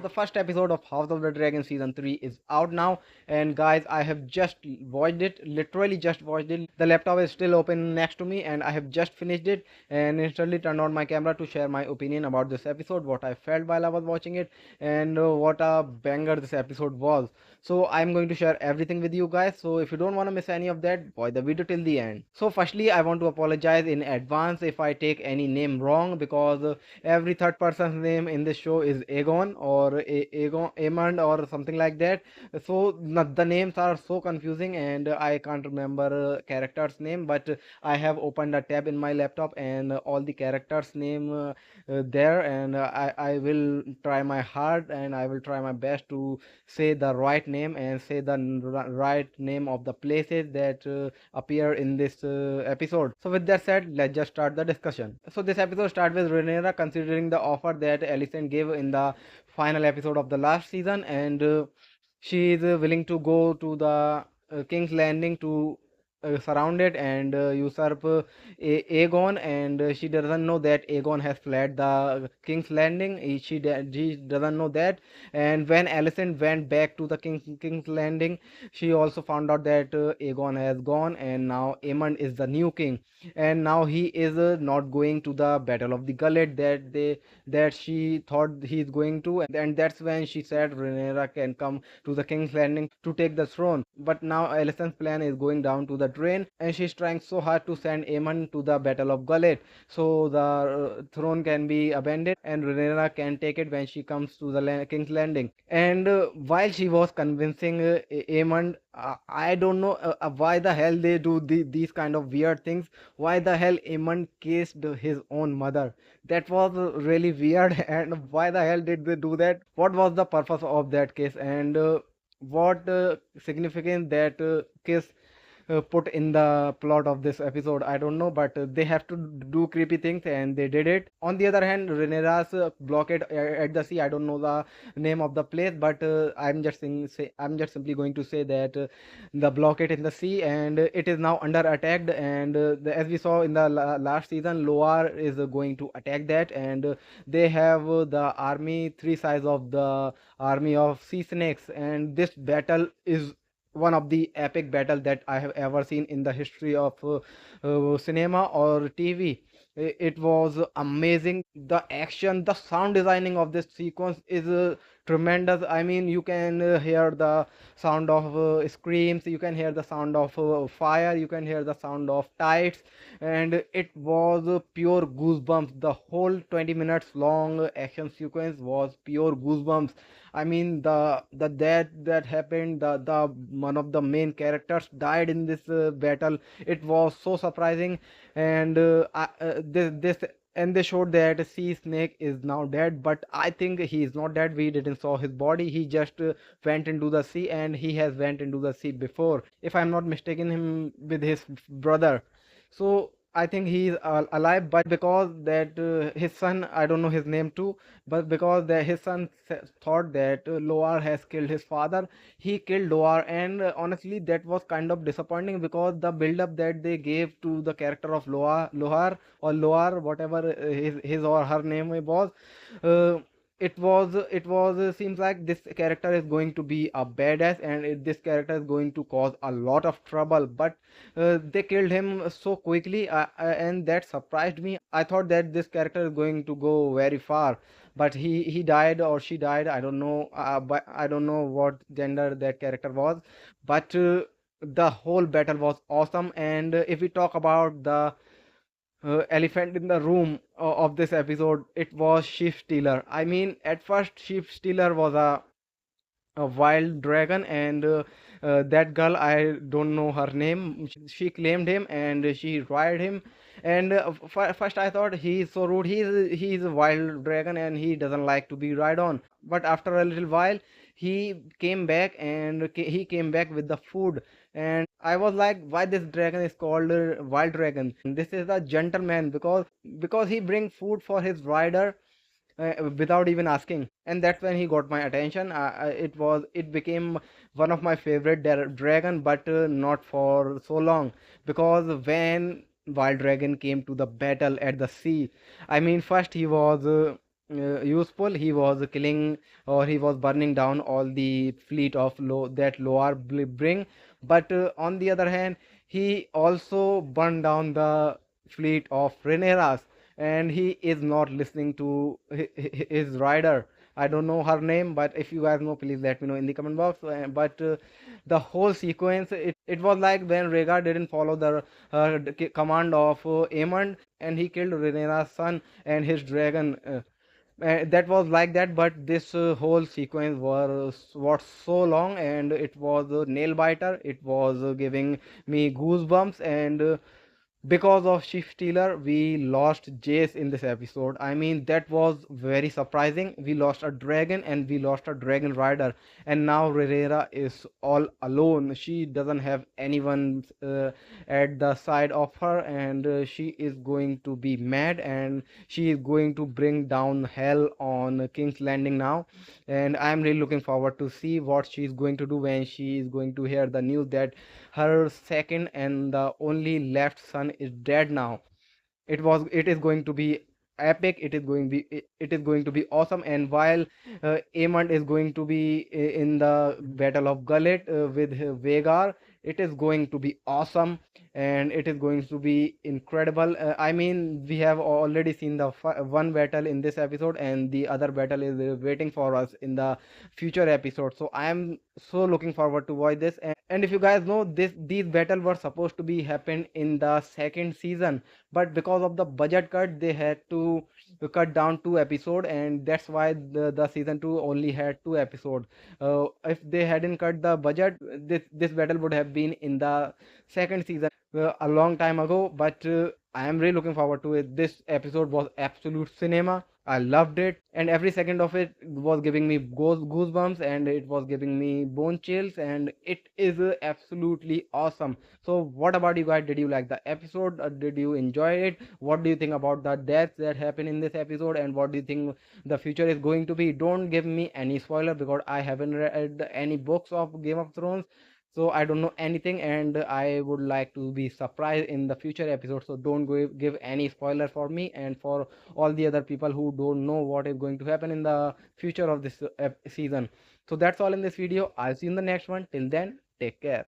the first episode of House of the Dragon season 3 is out now, and guys, I have just watched it, literally just watched it. The laptop is still open next to me, and I have just finished it and instantly turned on my camera to share my opinion about this episode, what I felt while I was watching it, and what a banger this episode was. So I'm going to share everything with you guys. So if you don't want to miss any of that, watch the video till the end. So firstly, I want to apologize in advance if I take any name wrong, because every third person's name in this show is Aegon or Aegon, Aemond or something like that. So the names are so confusing, and I can't remember character's name. But I have opened a tab in my laptop, and all the characters name there, and I will try my hard, and I will try my best to say the right name and say the right name of the places that appear in this episode. So with that said, let's just start the discussion. So this episode starts with Rhaenyra considering the offer that Alicent gave in the final episode of the last season, and she is willing to go to the King's Landing to surround it and usurp Aegon, and she doesn't know that Aegon has fled the King's Landing. She doesn't know that. And when Alicent went back to the King's Landing, she also found out that Aegon has gone, and now Aemond is the new king, and now he is not going to the Battle of the Gullet that she thought he is going to, and that's when she said Rhaenyra can come to the King's Landing to take the throne. But now Alicent's plan is going down to the drain, and she's trying so hard to send Aemond to the Battle of Gullet so the throne can be abandoned and Rhaenyra can take it when she comes to the King's Landing. And while she was convincing Aemond, I don't know why the hell they do these kind of weird things. Why the hell Aemond kissed his own mother? That was really weird. And why the hell did they do that? What was the purpose of that kiss? And what significance that kiss put in the plot of this episode? I don't know, but they have to do creepy things and they did it. On the other hand, Rhaenyra's blockade at the sea, I don't know the name of the place, but I'm just simply going to say that the blockade in the sea, and it is now under attack. And as we saw in the last season, Loar is going to attack that, and they have the army three size of the army of sea snakes, and this battle is one of the epic battle that I have ever seen in the history of cinema or TV. It was amazing. The action, the sound designing of this sequence is tremendous. I mean, you can hear the sound of screams, you can hear the sound of fire, you can hear the sound of tides, and it was pure goosebumps. The whole 20 minutes long action sequence was pure goosebumps. I mean, the that happened, the one of the main characters died in this battle. It was so surprising. And this and they showed that Sea Snake is now dead, but I think he is not dead. We didn't saw his body. He just went into the sea, and he has went into the sea before, if I'm not mistaken, him with his brother. So I think he is alive, but because that his son, I don't know his name too, but because his son thought that Loar has killed his father, he killed Loar. And honestly, that was kind of disappointing, because the build up that they gave to the character of Lohar or Loar, whatever his or her name was, uh, it was seems like this character is going to be a badass, and this character is going to cause a lot of trouble. But they killed him so quickly, and that surprised me. I thought that this character is going to go very far, but he died or she died. I don't know, but I don't know what gender that character was. But the whole battle was awesome. And if we talk about the elephant in the room of this episode, it was Sheep Stealer. I mean, at first Sheep Stealer was a wild dragon, and that girl, I don't know her name, she claimed him and she ride him. And first I thought he is so rude, he is a wild dragon and he doesn't like to be ride on. But after a little while, he came back, and he came back with the food. And I was like, why this dragon is called wild dragon? This is a gentleman, because he bring food for his rider without even asking. And that's when he got my attention. It became one of my favorite dragon, but not for so long, because when wild dragon came to the battle at the sea, I mean, first he was useful. He was killing, or he was burning down all the fleet of Loar bring. But on the other hand, he also burned down the fleet of Rhaenyra's, and he is not listening to his rider. I don't know her name, but if you guys know, please let me know in the comment box. But the whole sequence, it was like when Rhaegar didn't follow the command of Aemond, and he killed Rhaenyra's son and his dragon. That was like that, but this whole sequence was so long, and it was a nail biter. It was giving me goosebumps, and because of Chief Stealer, we lost Jace in this episode. I mean, that was very surprising. We lost a dragon and we lost a dragon rider, and now Rhaenyra is all alone. She doesn't have anyone at the side of her, and she is going to be mad, and she is going to bring down hell on King's Landing now. And I'm really looking forward to see what she is going to do when she is going to hear the news that her second and the only left son is dead now. It is going to be epic. It is going to be awesome. And while Aemond is going to be in the battle of Gullet with Vhagar, it is going to be awesome, and it is going to be incredible. I mean, we have already seen the one battle in this episode, and the other battle is waiting for us in the future episode. So I am so looking forward to watch this. And if you guys know, these battles were supposed to be happen in the second season, but because of the budget cut, they had to cut down 2 episodes, and that's why the season 2 only had 2 episodes. If they hadn't cut the budget, this battle would have been in the second season a long time ago. But I am really looking forward to it. This episode was absolute cinema. I loved it, and every second of it was giving me goosebumps, and it was giving me bone chills, and it is absolutely awesome. So, what about you guys? Did you like the episode? Did you enjoy it? What do you think about the deaths that happened in this episode, and what do you think the future is going to be? Don't give me any spoiler because I haven't read any books of Game of Thrones, so I don't know anything, and I would like to be surprised in the future episodes. So don't give any spoiler for me and for all the other people who don't know what is going to happen in the future of this season. So that's all in this video. I'll see you in the next one. Till then, take care.